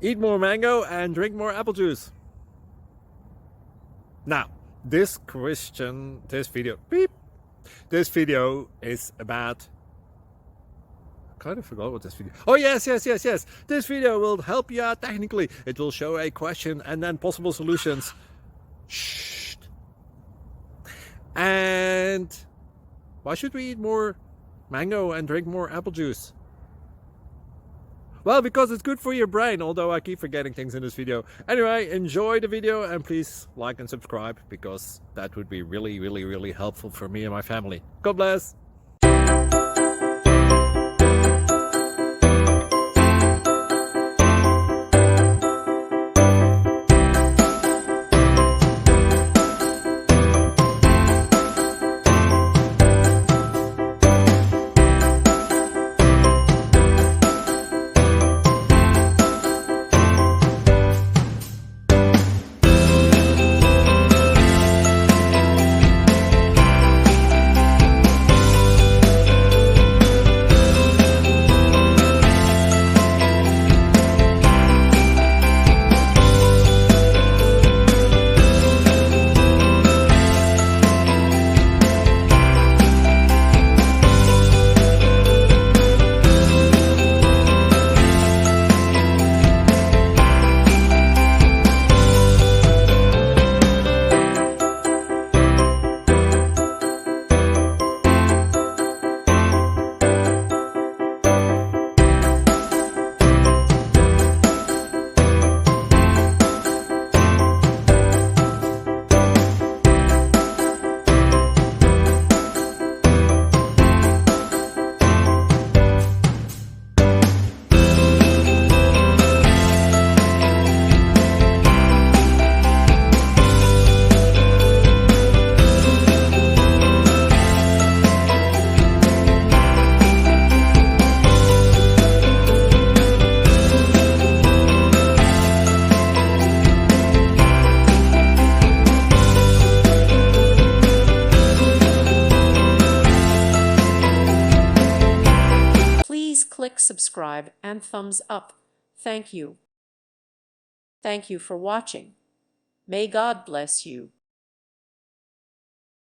eat more mango and drink more apple juice. Now, this video is about, I kind of forgot what this video. Oh yes. This video will help you out technically. It will show a question and then possible solutions. Shh. And why should we eat more mango and drink more apple juice? Well, because it's good for your brain, although I keep forgetting things in this video. Anyway, enjoy the video and please like and subscribe, because that would be really helpful for me and my family. God bless! Click subscribe and thumbs up. Thank you. Thank you for watching. May God bless you.